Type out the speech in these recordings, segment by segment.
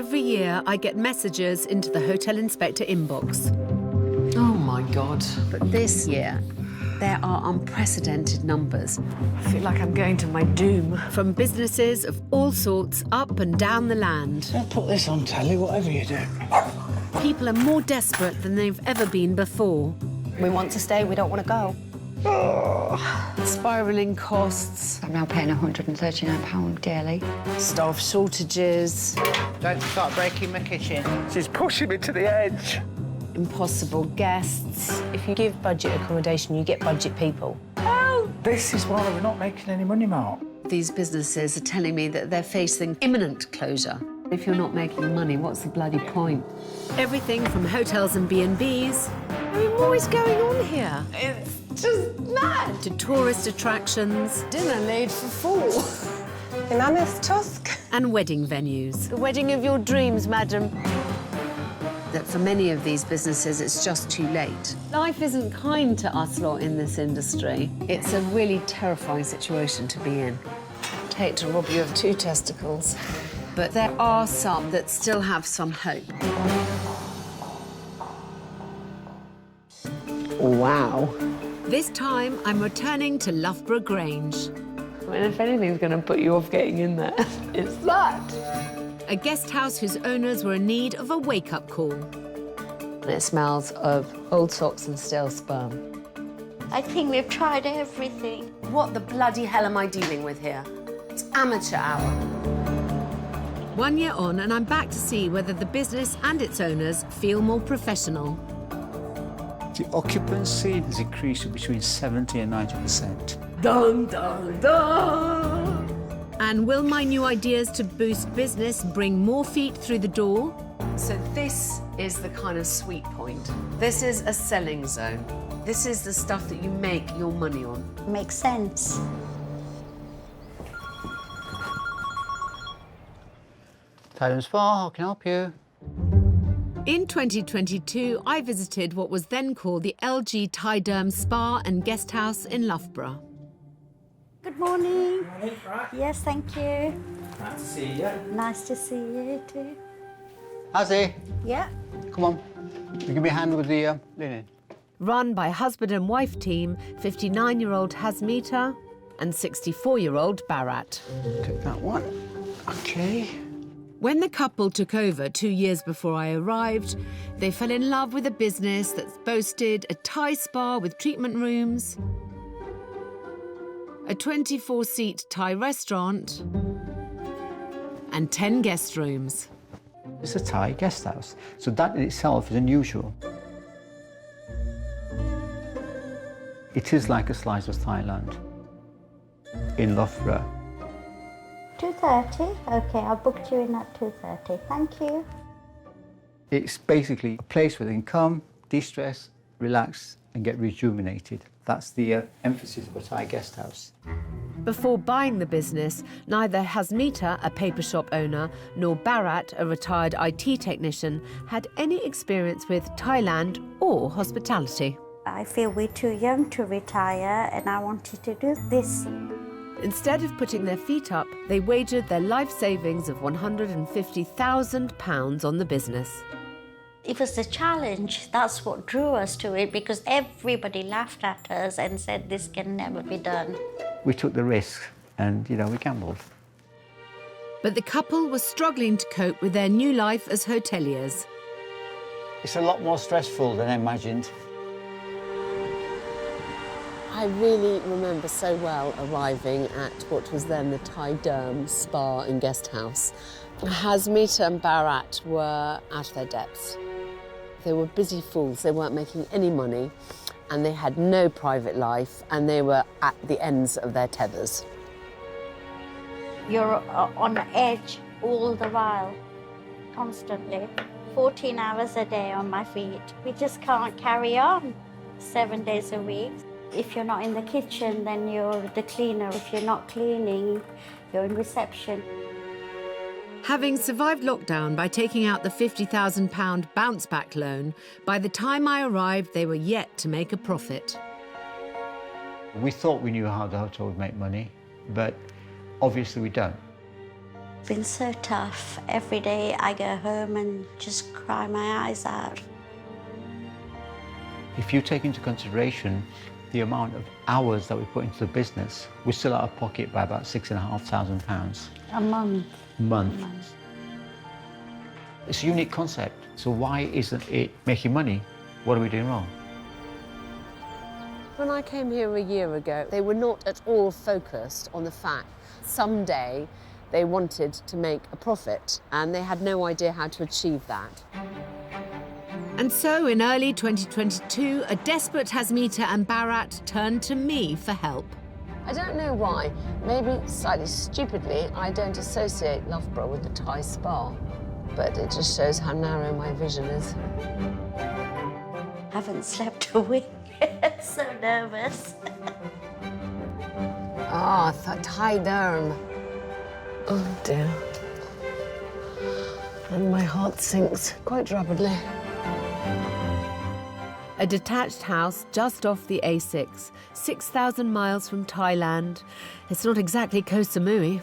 Every year, I get messages into the hotel inspector inbox. Oh, my God. But this year, there are unprecedented numbers. I feel like I'm going to my doom. From businesses of all sorts up and down the land. Don't put this on telly, whatever you do. People are more desperate than they've ever been before. We want to stay, we don't want to go. Spiralling costs. I'm now paying £139 daily. Staff shortages. Don't start breaking my kitchen. She's pushing me to the edge. Impossible guests. If you give budget accommodation, you get budget people. This is why we're not making any money, Mark. These businesses are telling me that they're facing imminent closure. If you're not making money, what's the bloody point? Everything from hotels and B&Bs. I mean, what is going on here? It's just mad. To tourist attractions. Dinner laid for 4. In Anna's Tusk. And wedding venues. The wedding of your dreams, madam. That for many of these businesses, it's just too late. Life isn't kind to us lot in this industry. It's a really terrifying situation to be in. I'd hate to rob you of 2 testicles. But there are some that still have some hope. Wow. This time, I'm returning to Loughborough Grange. I mean, if anything's going to put you off getting in there, it's that. A guest house whose owners were in need of a wake-up call. It smells of old socks and stale sperm. I think we've tried everything. What the bloody hell am I dealing with here? It's amateur hour. 1 year on, and I'm back to see whether the business and its owners feel more professional. The occupancy has increased to between 70 and 90%. Dun, dun, dun! And will my new ideas to boost business bring more feet through the door? So this is the kind of sweet point. This is a selling zone. This is the stuff that you make your money on. Makes sense. Thailand Spa, how can I help you? In 2022, I visited what was then called the LG Thai Derm Spa and Guest House in Loughborough. Good morning. Right. Yes, thank you. Nice to see you. Nice to see you too. Hazi, Yeah. come on. You give me a hand with the linen. Run by husband and wife team, 59-year-old Hasmita and 64-year-old Bharat. Take that one. Okay. When the couple took over 2 years before I arrived, they fell in love with a business that boasted a Thai spa with treatment rooms, a 24-seat Thai restaurant, and 10 guest rooms. It's a Thai guest house, so that in itself is unusual. It is like a slice of Thailand in Loughborough. 2:30? OK, I'll book you in at 2:30. Thank you. It's basically a place where they can come, de-stress, relax, and get rejuvenated. That's the emphasis of a Thai guest house. Before buying the business, neither Hasmita, a paper shop owner, nor Bharat, a retired IT technician, had any experience with Thailand or hospitality. I feel we're too young to retire and I wanted to do this. Instead of putting their feet up, they wagered their life savings of £150,000 on the business. It was a challenge. That's what drew us to it because everybody laughed at us and said this can never be done. We took the risk and, we gambled. But the couple was struggling to cope with their new life as hoteliers. It's a lot more stressful than I imagined. I really remember so well arriving at what was then the Thai Derm Spa and Guest House. Hasmita and Bharat were out of their depths. They were busy fools, they weren't making any money, and they had no private life, and they were at the ends of their tethers. You're on edge all the while, constantly. 14 hours a day on my feet. We just can't carry on 7 days a week. If you're not in the kitchen, then you're the cleaner. If you're not cleaning, you're in reception. Having survived lockdown by taking out the £50,000 bounce-back loan, by the time I arrived, they were yet to make a profit. We thought we knew how the hotel would make money, but obviously we don't. Been so tough. Every day I go home and just cry my eyes out. If you take into consideration the amount of hours that we put into the business, we're still out of pocket by about £6,500. A month. Month. It's a unique concept, so why isn't it making money? What are we doing wrong? When I came here a year ago, they were not at all focused on the fact someday they wanted to make a profit, and they had no idea how to achieve that. And so in early 2022, a desperate Hasmita and Bharat turned to me for help. I don't know why, maybe slightly stupidly, I don't associate Loughborough with the Thai spa, but it just shows how narrow my vision is. Haven't slept a week. So nervous. Ah, Thai derm. Oh dear. And my heart sinks quite rapidly. A detached house just off the A6, 6,000 miles from Thailand. It's not exactly Koh Samui.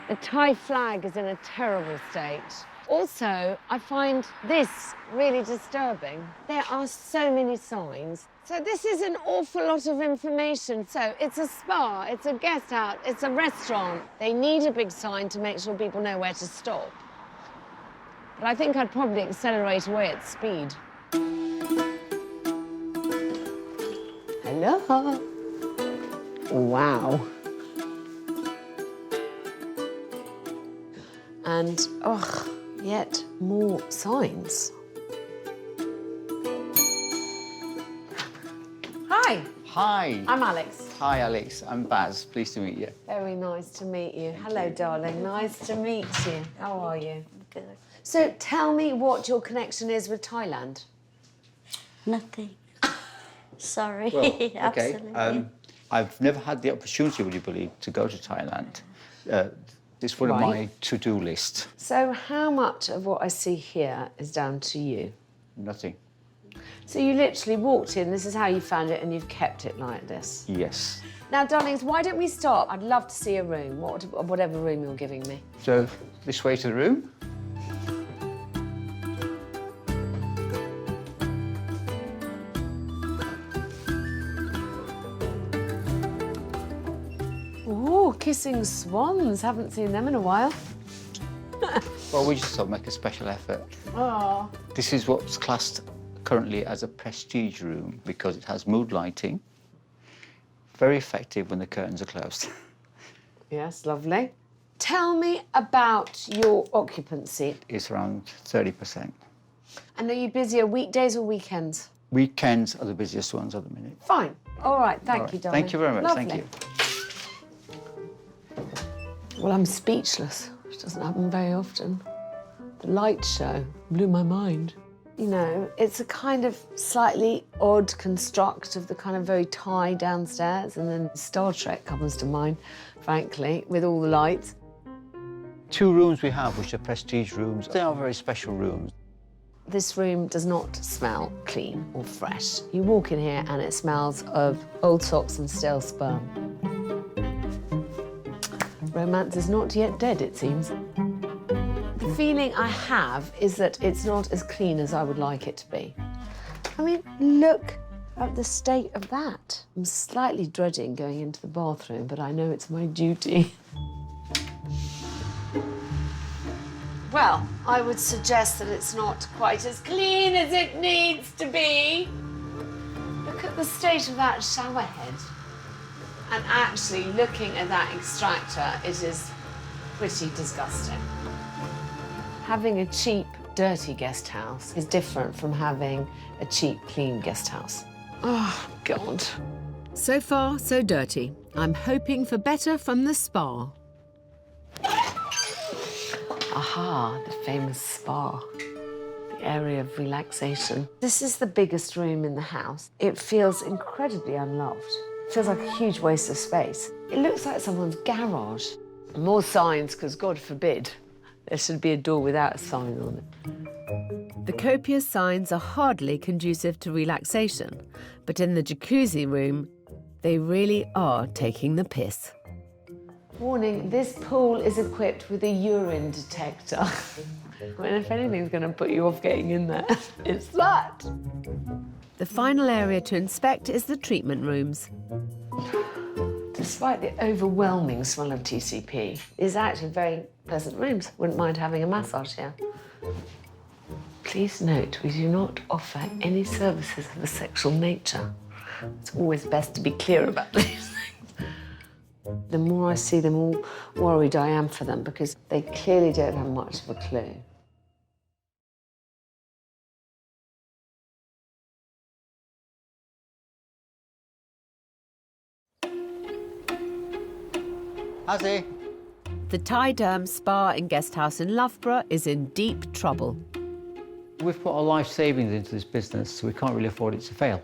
The Thai flag is in a terrible state. Also, I find this really disturbing. There are so many signs. So this is an awful lot of information. So it's a spa, it's a guest house, it's a restaurant. They need a big sign to make sure people know where to stop. But I think I'd probably accelerate away at speed. Hello. Wow. And, oh, yet more signs. Hi, Hi. I'm Alex. Hi, Alex. I'm Baz. Pleased to meet you. Very nice to meet you. Hello, darling. Nice to meet you. How are you? Good. So tell me what your connection is with Thailand. Nothing. Sorry. Well, okay. Absolutely. I've never had the opportunity, would you believe, to go to Thailand. It's one of my to-do list. So how much of what I see here is down to you? Nothing. So you literally walked in, this is how you found it, and you've kept it like this? Yes. Now, darlings, why don't we stop? I'd love to see a room, whatever room you're giving me. So, this way to the room. Ooh, kissing swans. Haven't seen them in a while. Well, we just thought make a special effort. Oh. This is what's classed currently as a prestige room because it has mood lighting. Very effective when the curtains are closed. Yes, lovely. Tell me about your occupancy. It's around 30%. And are you busier weekdays or weekends? Weekends are the busiest ones at the minute. Fine. All right, thank All right. you, darling. Thank you very much. Lovely. Thank you. Well, I'm speechless, which doesn't happen very often. The light show blew my mind. You know, it's a kind of slightly odd construct of the kind of very Thai downstairs, and then Star Trek comes to mind, frankly, with all the lights. 2 rooms we have, which are prestige rooms. They are very special rooms. This room does not smell clean or fresh. You walk in here and it smells of old socks and stale sperm. Romance is not yet dead, it seems. The feeling I have is that it's not as clean as I would like it to be. I mean, look at the state of that. I'm slightly dreading going into the bathroom, but I know it's my duty. Well, I would suggest that it's not quite as clean as it needs to be. Look at the state of that shower head. And actually, looking at that extractor, it is pretty disgusting. Having a cheap, dirty guest house is different from having a cheap, clean guest house. Oh, God. So far, so dirty. I'm hoping for better from the spa. Aha, the famous spa. The area of relaxation. This is the biggest room in the house. It feels incredibly unloved. It feels like a huge waste of space. It looks like someone's garage. More signs, because God forbid there should be a door without a sign on it. The copious signs are hardly conducive to relaxation, but in the jacuzzi room, they really are taking the piss. Warning, this pool is equipped with a urine detector. I mean, if anything's going to put you off getting in there, it's that. The final area to inspect is the treatment rooms. Despite the overwhelming smell of TCP, it's actually very pleasant rooms. Wouldn't mind having a massage here. Please note, we do not offer any services of a sexual nature. It's always best to be clear about these things. The more I see them, more worried I am for them, because they clearly don't have much of a clue. Azzy. The Thai Derm Spa and Guest House in Loughborough is in deep trouble. We've put our life savings into this business, so we can't really afford it to fail.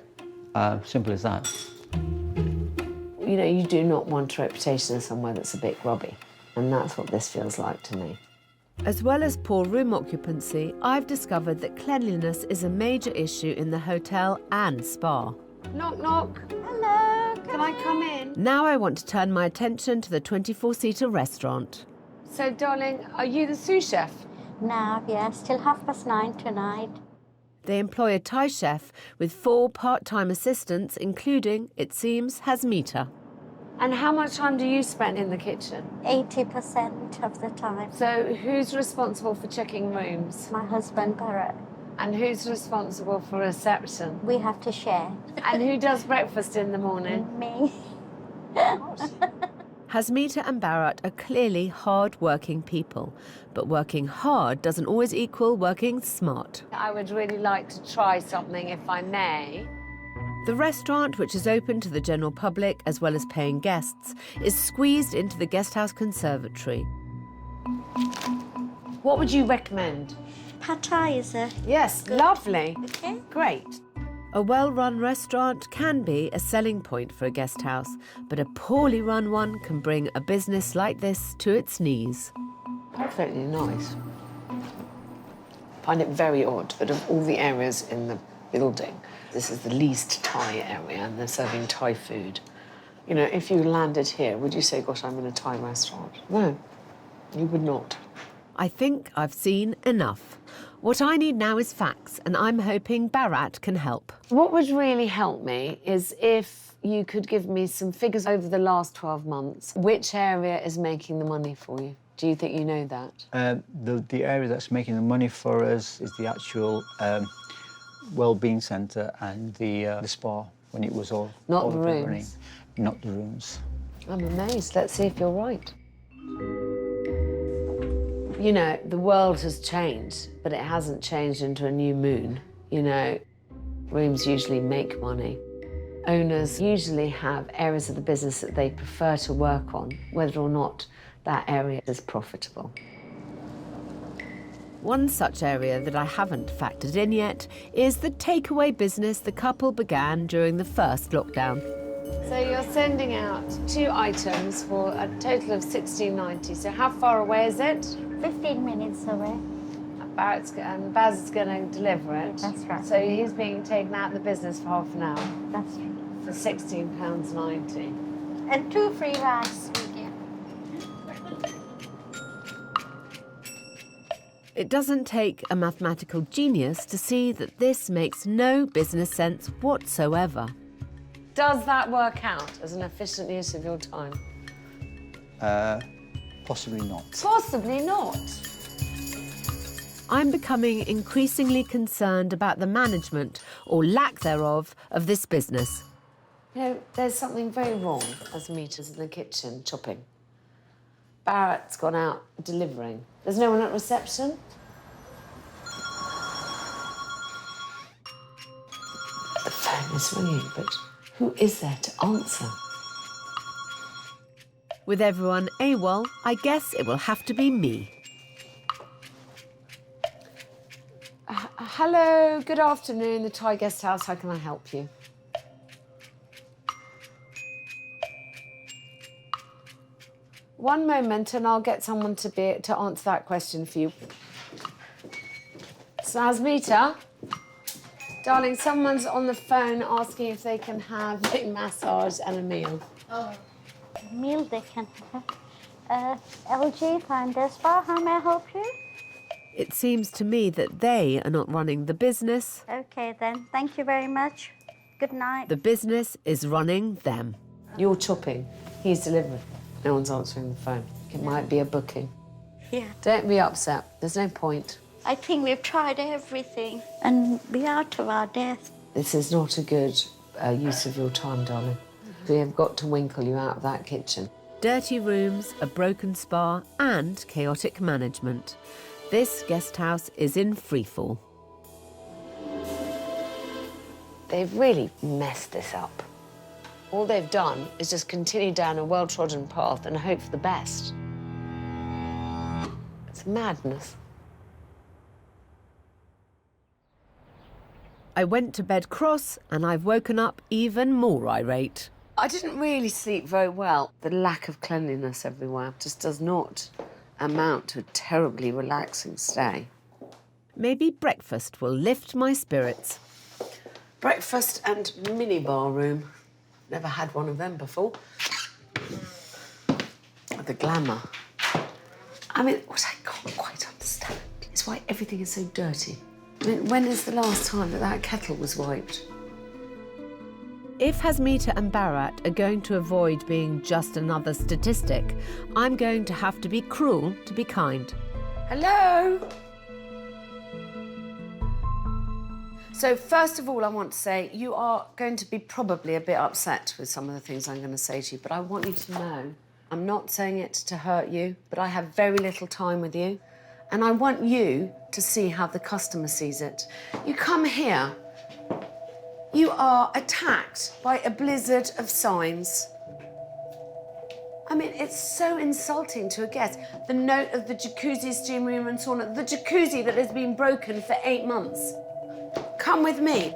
Simple as that. You know, you do not want a reputation as somewhere that's a bit grubby, and that's what this feels like to me. As well as poor room occupancy, I've discovered that cleanliness is a major issue in the hotel and spa. Knock, knock. Hello, Can I come in? Now I want to turn my attention to the 24-seater restaurant. So, darling, are you the sous chef? Now, yeah, still 9:30 tonight. They employ a Thai chef with 4 part-time assistants, including, it seems, Hasmita. And how much time do you spend in the kitchen? 80% of the time. So, who's responsible for checking rooms? My husband, Barrett, And who's responsible for reception? we have to share. And who does breakfast in the morning? Me. Hasmita and Bharat are clearly hard-working people, but working hard doesn't always equal working smart. I would really like to try something, if I may. The restaurant, which is open to the general public as well as paying guests, is squeezed into the guesthouse conservatory. What would you recommend? Pad Thai is a Yes, lovely. okay. Great. A well-run restaurant can be a selling point for a guest house, but a poorly run one can bring a business like this to its knees. Perfectly nice. I find it very odd that of all the areas in the building, this is the least Thai area and they're serving Thai food. You know, if you landed here, would you say, gosh, I'm in a Thai restaurant? No, you would not. I think I've seen enough. What I need now is facts, and I'm hoping Bharat can help. What would really help me is if you could give me some figures over the last 12 months. Which area is making the money for you? Do you think you know that? The area that's making the money for us is the actual well-being centre and the spa when it was all Not all the up and rooms. running. Not the rooms. I'm amazed. Let's see if you're right. You know, the world has changed, but it hasn't changed into a new moon. You know, rooms usually make money. Owners usually have areas of the business that they prefer to work on, whether or not that area is profitable. One such area that I haven't factored in yet is the takeaway business the couple began during the first lockdown. So you're sending out 2 items for a total of $16.90. So how far away is it? 15 minutes away. Baz is going to deliver it. That's right. So he's being taken out of the business for half an hour That's right. for £16.90. And 2 free rides we get. It doesn't take a mathematical genius to see that this makes no business sense whatsoever. Does that work out as an efficient use of your time? Possibly not. Possibly not. I'm becoming increasingly concerned about the management, or lack thereof, of this business. You know, there's something very wrong as meters in the kitchen chopping. Barrett's gone out delivering. There's no one at reception? The phone is ringing, but who is there to answer? With everyone AWOL, I guess it will have to be me. Hello, good afternoon, the Thai Guest House. How can I help you? One moment, and I'll get someone to answer that question for you. Smita, darling, someone's on the phone asking if they can have a massage and a meal. Meal they can have. LG Finder Spa, how may I help you? It seems to me that they are not running the business. Okay then, thank you very much. Good night. The business is running them. You're chopping, he's delivering. No one's answering the phone. It might be a booking. Yeah. Don't be upset, there's no point. I think we've tried everything and we're out of our depth. This is not a good use of your time, darling. We have got to winkle you out of that kitchen. Dirty rooms, a broken spa and chaotic management. This guest house is in freefall. They've really messed this up. All they've done is just continue down a well-trodden path and hope for the best. It's madness. I went to bed cross and I've woken up even more irate. I didn't really sleep very well. The lack of cleanliness everywhere just does not amount to a terribly relaxing stay. Maybe breakfast will lift my spirits. Breakfast and mini-bar room. Never had one of them before. The glamour. I mean, what I can't quite understand is why everything is so dirty. I mean, when is the last time that kettle was wiped? If Hasmita and Bharat are going to avoid being just another statistic, I'm going to have to be cruel to be kind. Hello? So first of all, I want to say you are going to be probably a bit upset with some of the things I'm going to say to you, but I want you to know I'm not saying it to hurt you, but I have very little time with you, and I want you to see how the customer sees it. You come here, you are attacked by a blizzard of signs. I mean, it's so insulting to a guest. The note of the jacuzzi, steam room and sauna, the jacuzzi that has been broken for 8 months. Come with me.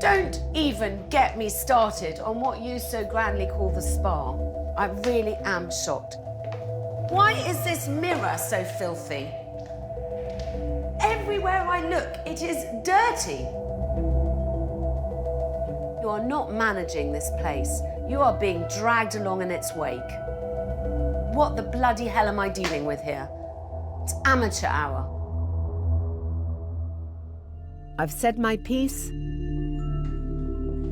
Don't even get me started on what you so grandly call the spa. I really am shocked. Why is this mirror so filthy? Everywhere I look, it is dirty. You are not managing this place. You are being dragged along in its wake. What the bloody hell am I dealing with here? It's amateur hour. I've said my piece.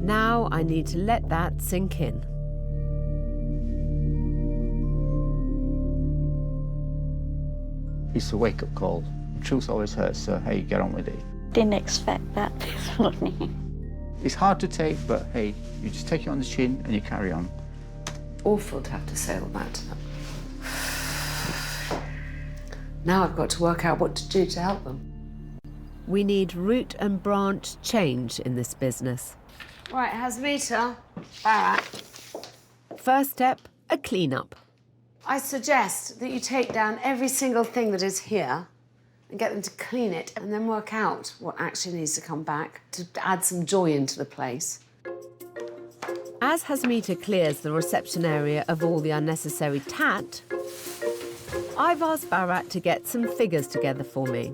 Now I need to let that sink in. It's a wake-up call. Truth always hurts, so hey, get on with it. Didn't expect that this morning. It's hard to take, but hey, you just take it on the chin and you carry on. Awful to have to say all that to them. Now I've got to work out what to do to help them. We need root and branch change in this business. Right, Hasmita, Bharat. First step, a clean-up. I suggest that you take down every single thing that is here and get them to clean it and then work out what actually needs to come back to add some joy into the place. As Hasmita clears the reception area of all the unnecessary tat, I've asked Bharat to get some figures together for me.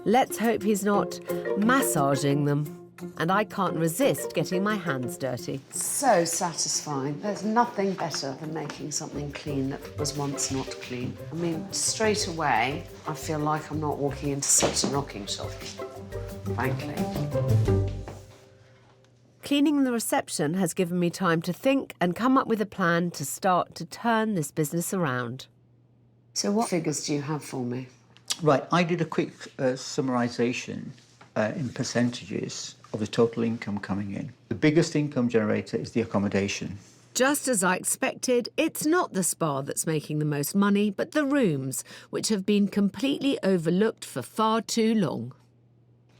Let's hope he's not massaging them. And I can't resist getting my hands dirty. So satisfying. There's nothing better than making something clean that was once not clean. I mean, straight away, I feel like I'm not walking into such a rocking shop, frankly. Cleaning the reception has given me time to think and come up with a plan to start to turn this business around. So what figures do you have for me? Right, I did a quick summarisation in percentages of the total income coming in. The biggest income generator is the accommodation. Just as I expected, it's not the spa that's making the most money, but the rooms, which have been completely overlooked for far too long.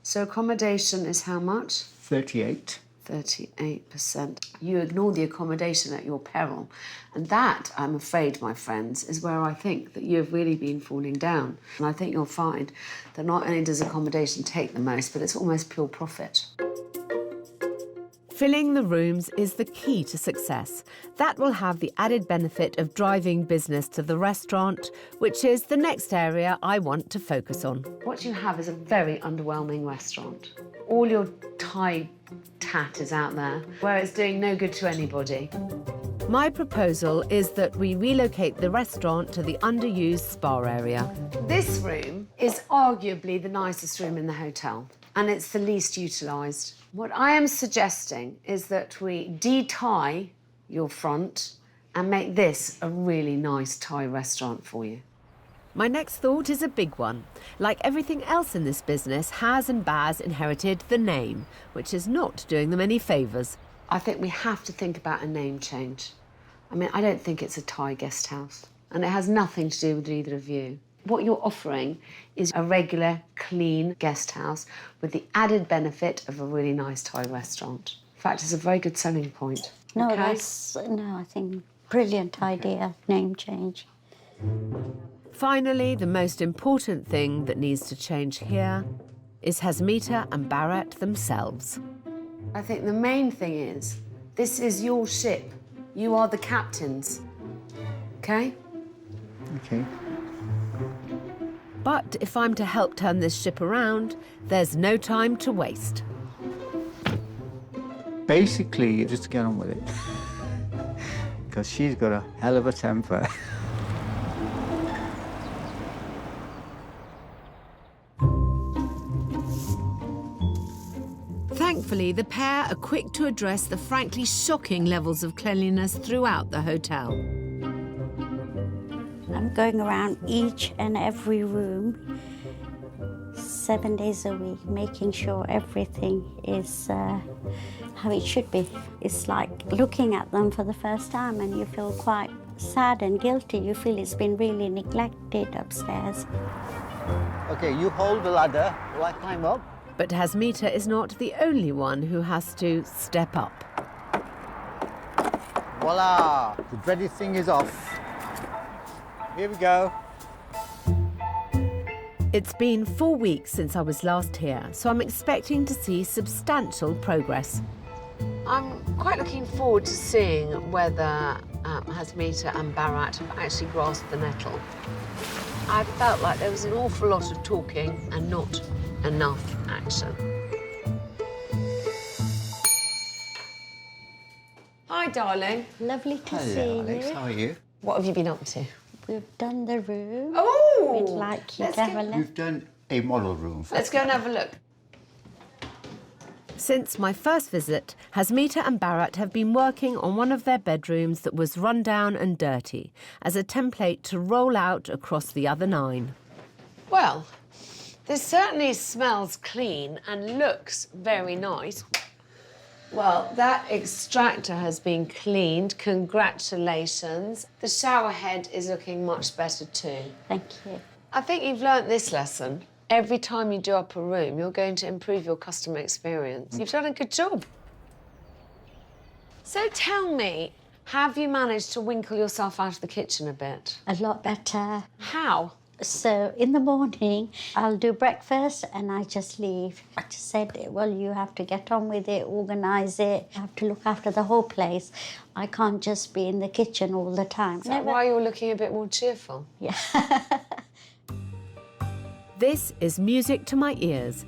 So accommodation is how much? 38. 38%. You ignore the accommodation at your peril. And that, I'm afraid, my friends, is where I think that you have really been falling down. And I think you'll find that not only does accommodation take the most, but it's almost pure profit. Filling the rooms is the key to success. That will have the added benefit of driving business to the restaurant, which is the next area I want to focus on. What you have is a very underwhelming restaurant. All your Thai tat is out there, where it's doing no good to anybody. My proposal is that we relocate the restaurant to the underused spa area. This room is arguably the nicest room in the hotel, and it's the least utilised. What I am suggesting is that we de-tie your front and make this a really nice Thai restaurant for you. My next thought is a big one. Like everything else in this business, Has and Baz inherited the name, which is not doing them any favours. I think we have to think about a name change. I mean, I don't think it's a Thai guest house, and it has nothing to do with either of you. What you're offering is a regular, clean guest house with the added benefit of a really nice Thai restaurant. In fact, it's a very good selling point. No, okay? I think brilliant idea, name change. Finally, the most important thing that needs to change here is Hasmita and Bharat themselves. I think the main thing is, this is your ship. You are the captains, OK? OK. But if I'm to help turn this ship around, there's no time to waste. Basically, just to get on with it, because she's got a hell of a temper. Thankfully, the pair are quick to address the frankly shocking levels of cleanliness throughout the hotel. I'm going around each and every room 7 days a week, making sure everything is how it should be. It's like looking at them for the first time and you feel quite sad and guilty. You feel it's been really neglected upstairs. OK, you hold the ladder while I climb up. But Hasmita is not the only one who has to step up. Voila! The dreaded thing is off. Here we go. It's been 4 weeks since I was last here, so I'm expecting to see substantial progress. I'm quite looking forward to seeing whether Hasmita and Bharat have actually grasped the nettle. I felt like there was an awful lot of talking and not enough action. Hi, darling. Lovely to see Hello, Alex. you. How are you? What have you been up to? We've done the room. Oh! We'd like you to have a look. We've done a model room. Let's go and have a look. Since my first visit, Hasmita and Bharat have been working on one of their bedrooms that was run down and dirty as a template to roll out across the other 9. Well, this certainly smells clean and looks very nice. Well, that extractor has been cleaned. Congratulations. The shower head is looking much better too. Thank you. I think you've learnt this lesson. Every time you do up a room, you're going to improve your customer experience. You've done a good job. So tell me, have you managed to winkle yourself out of the kitchen a bit? A lot better. How? So in the morning, I'll do breakfast and I just leave. I just said, well, you have to get on with it, organise it. You have to look after the whole place. I can't just be in the kitchen all the time. Is that why you're looking a bit more cheerful? Yeah. This is music to my ears.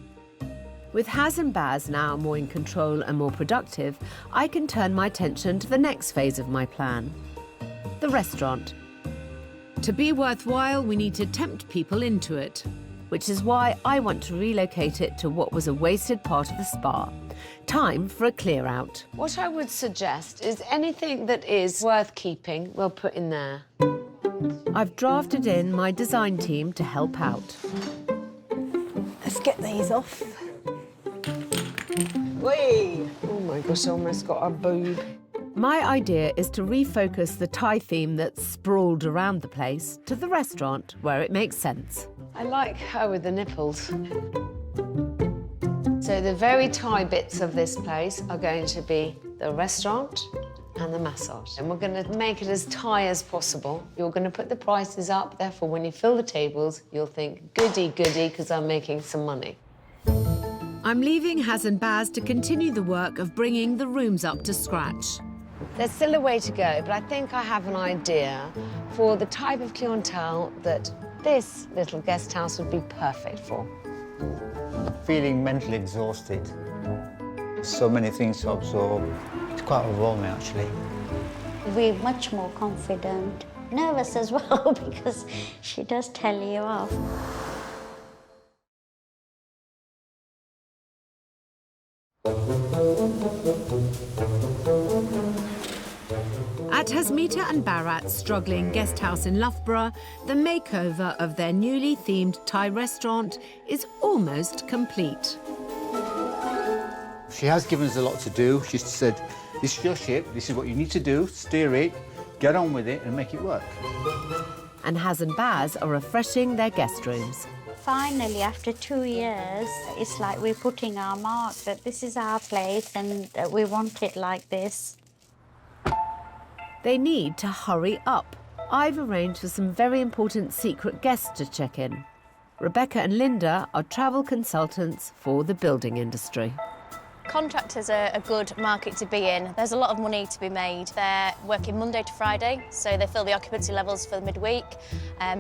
With Has and Baz now more in control and more productive, I can turn my attention to the next phase of my plan, the restaurant. To be worthwhile, we need to tempt people into it, which is why I want to relocate it to what was a wasted part of the spa. Time for a clear out. What I would suggest is anything that is worth keeping, we'll put in there. I've drafted in my design team to help out. Let's get these off. Whee! Oh my gosh, I almost got a boob. My idea is to refocus the Thai theme that's sprawled around the place to the restaurant where it makes sense. I like her with the nipples. So the very Thai bits of this place are going to be the restaurant and the massage. And we're going to make it as Thai as possible. You're going to put the prices up, therefore when you fill the tables, you'll think, goody, goody, because I'm making some money. I'm leaving Has and Baz to continue the work of bringing the rooms up to scratch. There's still a way to go, but I think I have an idea for the type of clientele that this little guest house would be perfect for. Feeling mentally exhausted. So many things to absorb. It's quite overwhelming, actually. we're much more confident. Nervous as well because she does tell you off. At Hasmita and Bharat's struggling guest house in Loughborough, the makeover of their newly themed Thai restaurant is almost complete. She has given us a lot to do. She's said, this is your ship, this is what you need to do, steer it, get on with it and make it work. And Haz and Baz are refreshing their guest rooms. Finally, after 2 years, it's like we're putting our mark that this is our place and we want it like this. They need to hurry up. I've arranged for some very important secret guests to check in. Rebecca and Linda are travel consultants for the building industry. Contractors are a good market to be in. There's a lot of money to be made. They're working Monday to Friday, so they fill the occupancy levels for the midweek.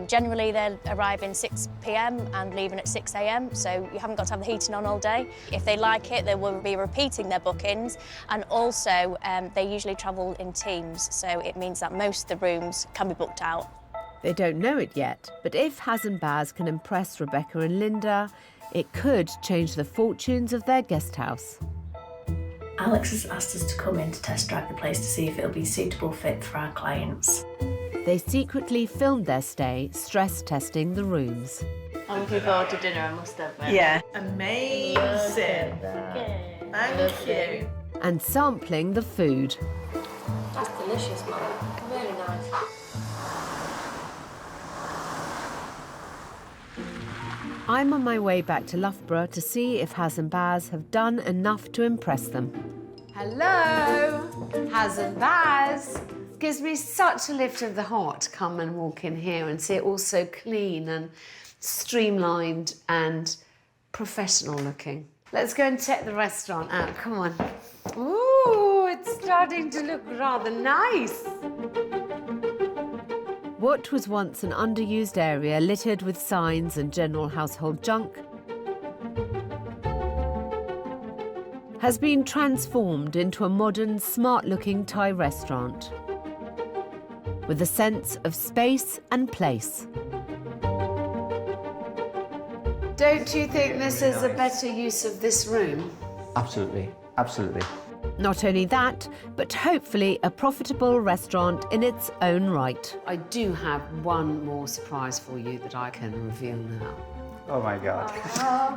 Generally, they're arriving 6 p.m. and leaving at 6 a.m, so you haven't got to have the heating on all day. If they like it, they will be repeating their bookings, and also they usually travel in teams, so it means that most of the rooms can be booked out. They don't know it yet, but if Haz and Baz can impress Rebecca and Linda, it could change the fortunes of their guest house. Alex has asked us to come in to test drive the place to see if it'll be a suitable fit for our clients. They secretly filmed their stay, stress testing the rooms. I'm looking forward to dinner, I must admit. Yeah. Amazing. Thank you. And sampling the food. That's delicious, Mum. Really nice. I'm on my way back to Loughborough to see if Haz and Baz have done enough to impress them. Hello, Haz and Baz. Gives me such a lift of the heart to come and walk in here and see it all so clean and streamlined and professional looking. Let's go and check the restaurant out, come on. Ooh, it's starting to look rather nice. What was once an underused area littered with signs and general household junk has been transformed into a modern, smart-looking Thai restaurant with a sense of space and place. Don't you think this is a better use of this room? Absolutely, absolutely. Not only that, but hopefully a profitable restaurant in its own right. I do have one more surprise for you that I can reveal now. Oh my God.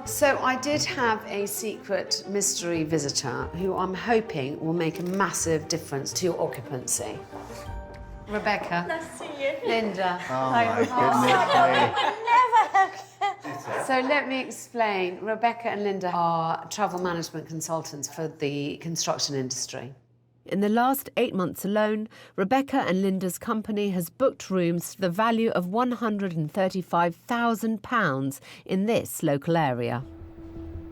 So I did have a secret mystery visitor who I'm hoping will make a massive difference to your occupancy. Rebecca. Nice to see you. Linda. Oh my goodness. So let me explain. Rebecca and Linda are travel management consultants for the construction industry. In the last 8 months alone, Rebecca and Linda's company has booked rooms to the value of £135,000 in this local area.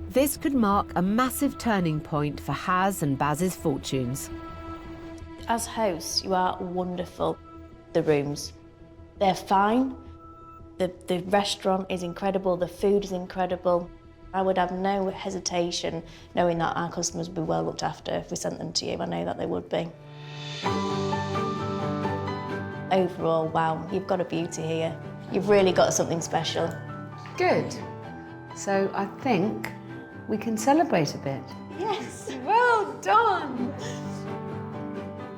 This could mark a massive turning point for Haz and Baz's fortunes. As hosts, you are wonderful. The rooms, they're fine. The restaurant is incredible, the food is incredible. I would have no hesitation knowing that our customers would be well looked after if we sent them to you. I know that they would be. Overall, wow, you've got a beauty here. You've really got something special. Good. So I think we can celebrate a bit. Yes. Well done!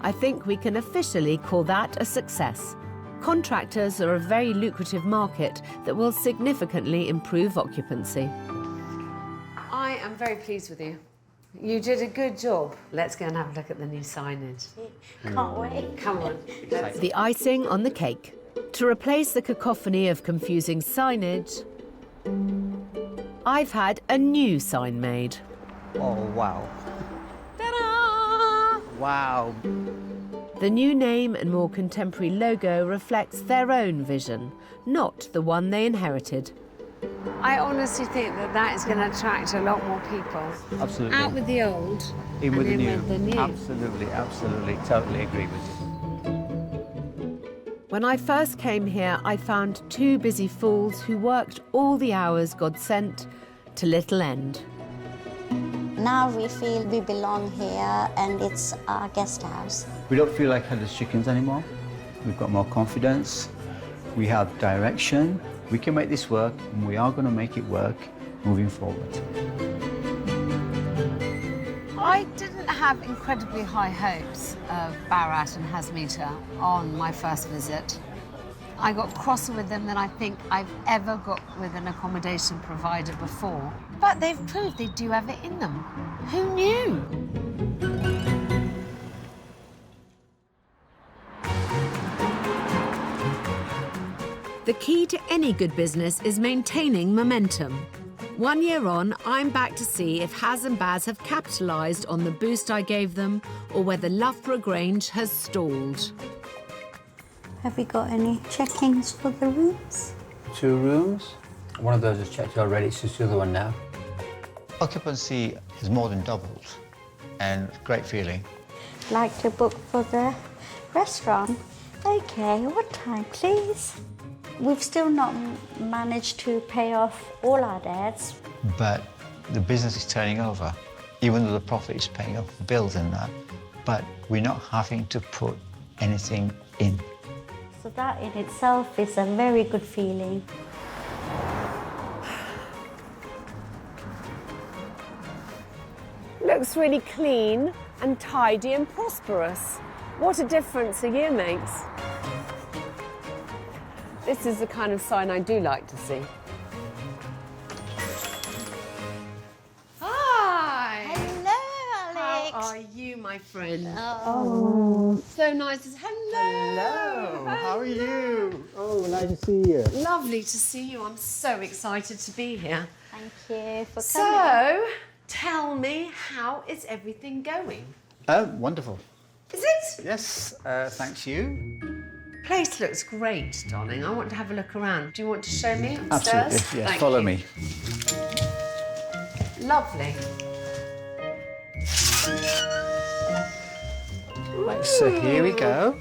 I think we can officially call that a success. Contractors are a very lucrative market that will significantly improve occupancy. I am very pleased with you. You did a good job. Let's go and have a look at the new signage. Can't wait. Come on. The icing on the cake. To replace the cacophony of confusing signage, I've had a new sign made. Oh, wow. Ta-da! Wow. The new name and more contemporary logo reflects their own vision, not the one they inherited. I honestly think that that is going to attract a lot more people. Absolutely. Out with the old, In with the and new. in with the new. Absolutely, absolutely. Totally agree with you. When I first came here, I found two busy fools who worked all the hours God sent to little end. Now we feel we belong here and it's our guest house. We don't feel like headless chickens anymore. We've got more confidence. We have direction. We can make this work, and we are going to make it work moving forward. I didn't have incredibly high hopes of Bharat and Hasmita on my first visit. I got crosser with them than I think I've ever got with an accommodation provider before. But they've proved they do have it in them. Who knew? The key to any good business is maintaining momentum. 1 year on, I'm back to see if Has and Baz have capitalised on the boost I gave them or whether Loughborough Grange has stalled. Have we got any check-ins for the rooms? 2 rooms. One of those is checked already, it's just the other one now. Occupancy has more than doubled, and great feeling. Like to book for the restaurant? Okay, what time, please? We've still not managed to pay off all our debts. But the business is turning over, even though the profit is paying off the bills and that. But we're not having to put anything in. So that in itself is a very good feeling. Looks really clean and tidy and prosperous. What a difference a year makes. This is the kind of sign I do like to see. Hi! Hello, Alex. How are you, my friend? Oh. So nice. Hello! How are you? Oh, nice to see you. Lovely to see you. I'm so excited to be here. Thank you for coming. So, tell me, how is everything going? Wonderful. Is it? Yes, thanks you. Place looks great, darling. I want to have a look around. Do you want to show me upstairs? Absolutely, yes. Thank Follow you. me. Lovely. Right, so here we go.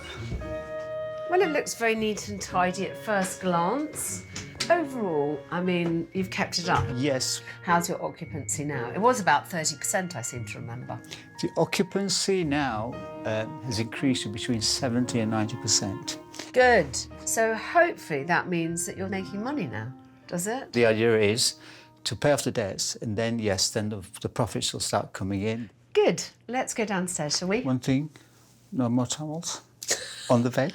Well, it looks very neat and tidy at first glance. Overall, I mean, you've kept it up. Yes. How's your occupancy now? It was about 30%, I seem to remember. The occupancy now has increased to between 70 and 90%. Good. So hopefully that means that you're making money now, does it? The idea is to pay off the debts, and then, yes, then the profits will start coming in. Good. Let's go downstairs, shall we? One thing, no more towels on the bed.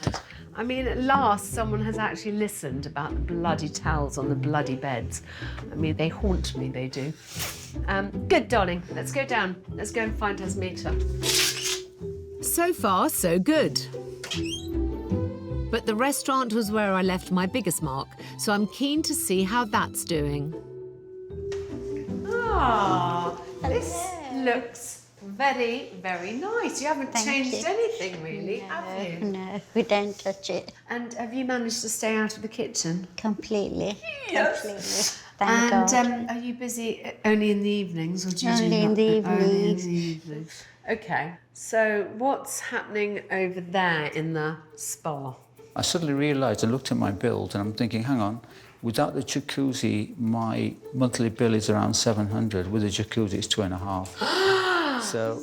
I mean, at last someone has actually listened about the bloody towels on the bloody beds. I mean, they haunt me, they do. Good, darling. Let's go down. Let's go and find Hasmita. So far, so good. But the restaurant was where I left my biggest mark, so I'm keen to see how that's doing. Ah, this looks very, very nice. You haven't changed anything, really, have you? No, we don't touch it. And have you managed to stay out of the kitchen? Completely. Yes. Completely. Thank God. And are you busy only in the evenings, or do you Only do in the Only in evenings. the evenings. Okay. So what's happening over there in the spa? I suddenly realised and looked at my bills, and I'm thinking, hang on, without the jacuzzi, my monthly bill is around 700. With the jacuzzi, it's 2.5. So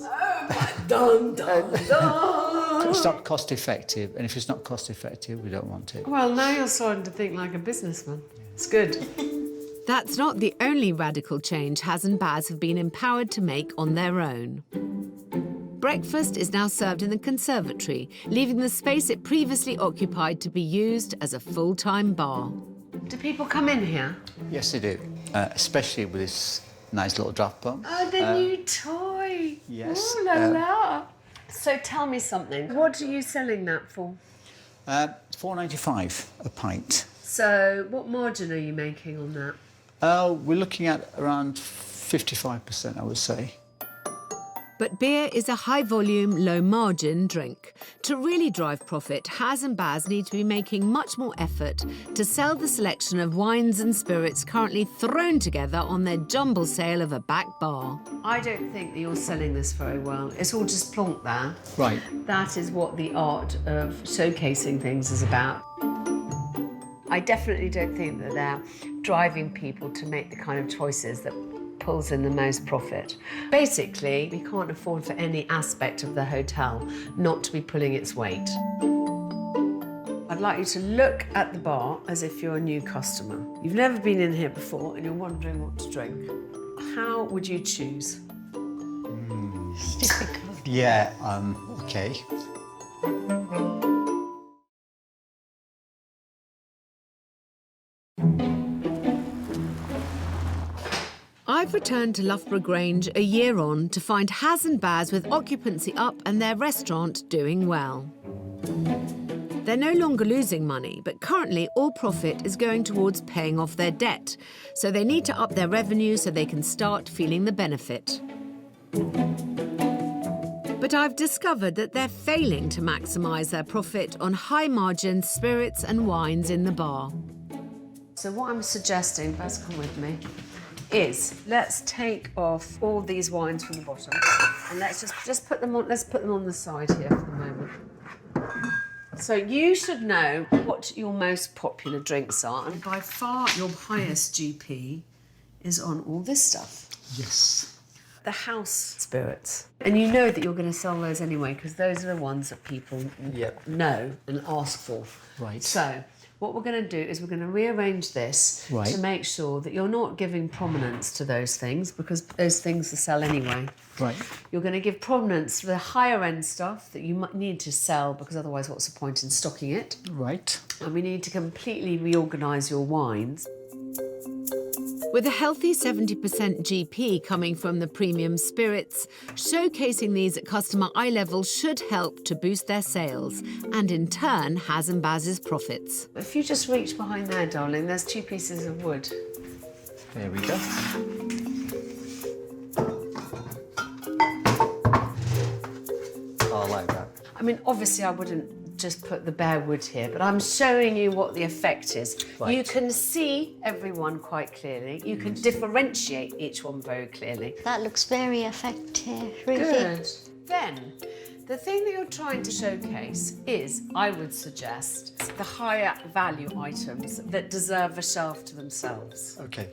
Dun, dun, dun. it's not cost effective, and if it's not cost effective, we don't want it. Well, now you're starting to think like a businessman. It's good. That's not the only radical change Has and Baz have been empowered to make on their own. Breakfast is now served in the conservatory, leaving the space it previously occupied to be used as a full-time bar. Do people come in here? Yes, they do, especially with this nice little draft pump. Oh, the new toy. Yes. Ooh la la. So tell me something. What are you selling that for? $4.95 a pint. So what margin are you making on that? We're looking at around 55%, I would say. But beer is a high-volume, low-margin drink. To really drive profit, Has and Baz need to be making much more effort to sell the selection of wines and spirits currently thrown together on their jumble sale of a back bar. I don't think that you're selling this very well. It's all just plonked there. Right. That is what the art of showcasing things is about. I definitely don't think that they're driving people to make the kind of choices that pulls in the most profit. Basically, we can't afford for any aspect of the hotel not to be pulling its weight. I'd like you to look at the bar as if you're a new customer. You've never been in here before and you're wondering what to drink. How would you choose? It's difficult. Yeah, okay. I've returned to Loughborough Grange a year on to find Has and Baz with occupancy up and their restaurant doing well. They're no longer losing money, but currently all profit is going towards paying off their debt. So they need to up their revenue so they can start feeling the benefit. But I've discovered that they're failing to maximise their profit on high-margin spirits and wines in the bar. So what I'm suggesting, Baz, come with me, is let's take off all these wines from the bottom and let's just put them on, let's put them on the side here for the moment. So you should know what your most popular drinks are, and by far your highest GP is on all this stuff. Yes. The house spirits. And you know that you're going to sell those anyway, because those are the ones that people know and ask for. Right. So what we're going to do is we're going to rearrange this to make sure that you're not giving prominence to those things, because those things will sell anyway. Right. You're going to give prominence to the higher end stuff that you might need to sell, because otherwise what's the point in stocking it? Right. And we need to completely reorganise your wines. With a healthy 70% GP coming from the premium spirits, showcasing these at customer eye level should help to boost their sales and in turn Has and Baz's profits. If you just reach behind there, darling, there's 2 pieces of wood. There we go. I like that. I mean, obviously I wouldn't just put the bare wood here, but I'm showing you what the effect is. Right. You can see everyone quite clearly. You can differentiate each one very clearly. That looks very effective, really. Good. Then, the thing that you're trying to showcase is, I would suggest, the higher value items that deserve a shelf to themselves. Okay.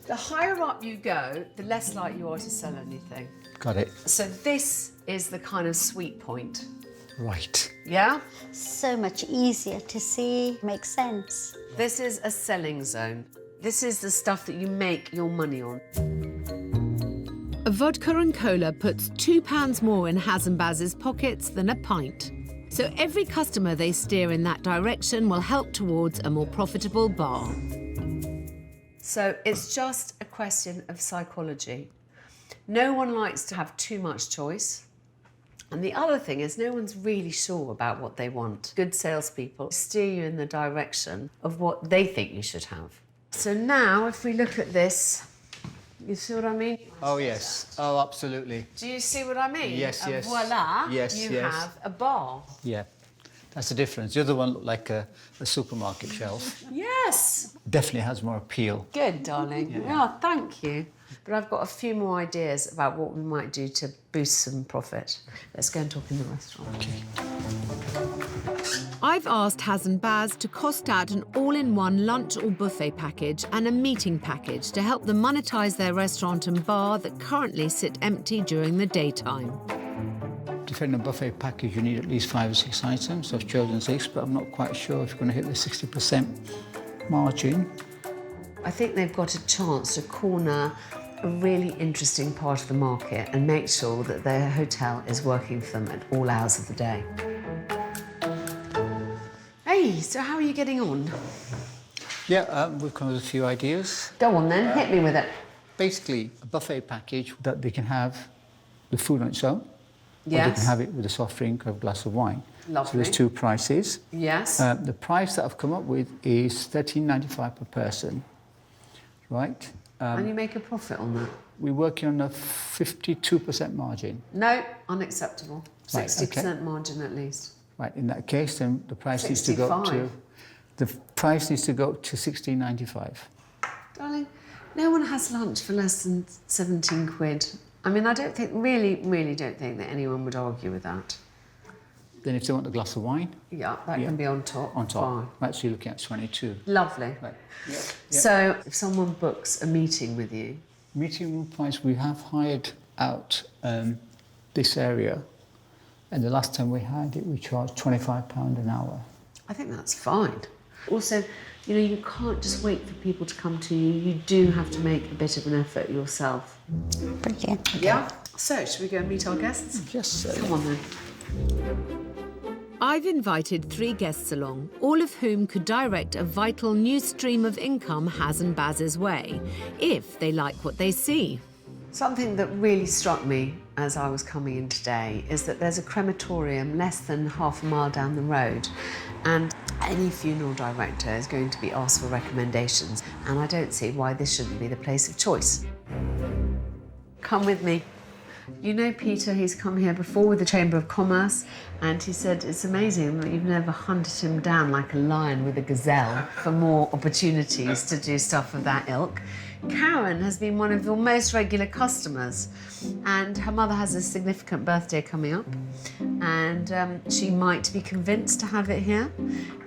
The higher up you go, the less likely you are to sell anything. Got it. So this is the kind of sweet point. Right. Yeah? So much easier to see, makes sense. This is a selling zone. This is the stuff that you make your money on. A vodka and cola puts £2 more in Has and Baz's pockets than a pint. So every customer they steer in that direction will help towards a more profitable bar. So it's just a question of psychology. No one likes to have too much choice. And the other thing is no one's really sure about what they want. Good salespeople steer you in the direction of what they think you should have. So now, if we look at this, you see what I mean? Oh, yes. Oh, absolutely. Do you see what I mean? Yes, and yes. Voila, yes, you yes. have a bar. Yeah. That's the difference. The other one looked like a supermarket shelf. Yes. Definitely has more appeal. Good, darling. Yeah, thank you. But I've got a few more ideas about what we might do to boost some profit. Let's go and talk in the restaurant. Okay. I've asked Has and Baz to cost out an all-in-one lunch or buffet package and a meeting package to help them monetise their restaurant and bar that currently sit empty during the daytime. Depending on buffet package, you need at least 5 or 6 items. I've chosen 6, but I'm not quite sure if you're going to hit the 60% margin. I think they've got a chance to corner a really interesting part of the market and make sure that their hotel is working for them at all hours of the day. Hey, so how are you getting on? Yeah, we've come up with a few ideas. Go on then, hit me with it. Basically, a buffet package that they can have the food on its own. Or they can have it with a soft drink or a glass of wine. Lovely. So there's 2 prices. Yes. The price that I've come up with is £13.95 per person, right? And you make a profit on that? We're working on a 52% margin. No, unacceptable. Right, 60% margin at least. Right, in that case, then the price 65. needs to go up to £16.95. Darling, no one has lunch for less than 17 quid. I mean, I don't think, really don't think that anyone would argue with that. Then if they want a glass of wine, Yeah, that can be on top. on top. Fine. I'm actually looking at 22. Lovely. Right. So if someone books a meeting with you, Meeting room price, we have hired out this area, and the last time we had it, we charged £25 an hour. I think that's fine. Also, you know, you can't just wait for people to come to you. You do have to make a bit of an effort yourself. Brilliant. Yeah. So, should we go and meet our guests? Yes, Come on then. I've invited 3 guests along, all of whom could direct a vital new stream of income Haz and Baz's way, if they like what they see. Something that really struck me as I was coming in today is that there's a crematorium less than half a mile down the road, and any funeral director is going to be asked for recommendations, and I don't see why this shouldn't be the place of choice. Come with me. You know Peter, he's come here before with the Chamber of Commerce, and he said it's amazing that you've never hunted him down like a lion with a gazelle for more opportunities to do stuff of that ilk. Karen has been one of your most regular customers, and her mother has a significant birthday coming up, and she might be convinced to have it here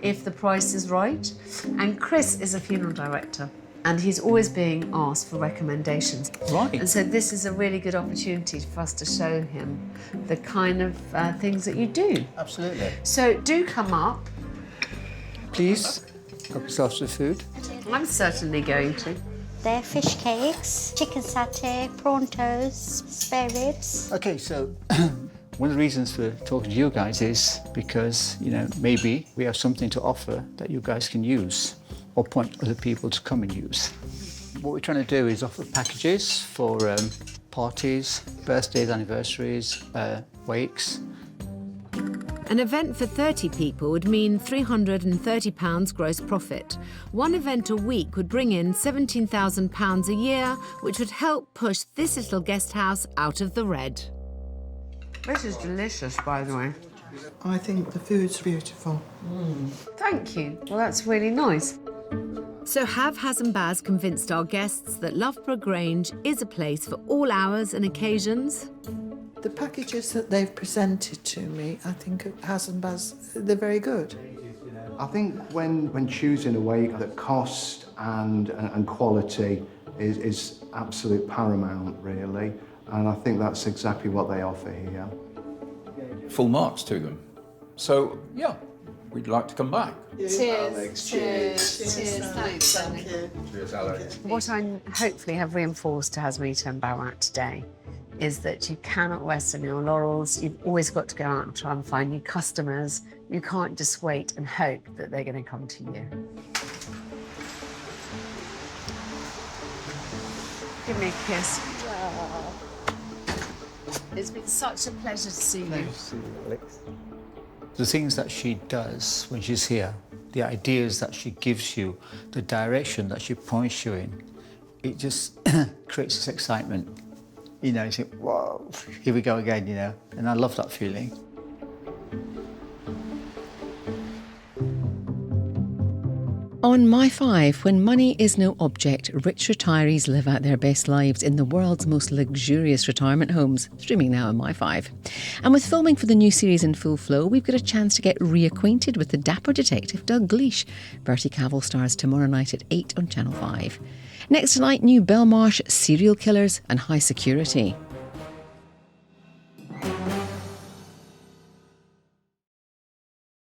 if the price is right. And Chris is a funeral director, and he's always being asked for recommendations. Right. And so this is a really good opportunity for us to show him the kind of things that you do. Absolutely. So do come up. Please, help yourself to food. I'm certainly going to. They're fish cakes, chicken satay, prawn toast, spare ribs. Okay, so one of the reasons for talking to you guys is because, you know, maybe we have something to offer that you guys can use or point other people to come and use. What we're trying to do is offer packages for parties, birthdays, anniversaries, wakes. An event for 30 people would mean £330 gross profit. One event a week would bring in £17,000 a year, which would help push this little guest house out of the red. This is delicious, by the way. I think the food's beautiful. Thank you. Well, that's really nice. So have Haz and Baz convinced our guests that Loughborough Grange is a place for all hours and occasions? The packages that they've presented to me, I think Haz and Baz, they're very good. I think when choosing a wake, that cost and quality is absolute paramount, really. And I think that's exactly what they offer here. Full marks to them. So, yeah, we'd like to come back. Cheers. Alex. Cheers. Cheers. Thanks, Alex. Cheers, Alex. What I hopefully have reinforced to Hasmita and Barat today is that you cannot rest on your laurels. You've always got to go out and try and find new customers. You can't just wait and hope that they're going to come to you. Give me a kiss. It's been such a pleasure to see you. The things that she does when she's here, the ideas that she gives you, the direction that she points you in, it just creates this excitement. You know, you think, whoa, here we go again, you know, and I love that feeling. On My 5, when money is no object, rich retirees live out their best lives in the world's most luxurious retirement homes, streaming now on My 5. And with filming for the new series in full flow, we've got a chance to get reacquainted with the dapper detective Doug Gleish. Bertie Cavill stars tomorrow night at 8 on Channel 5. Next tonight, new Belmarsh, serial killers and high security.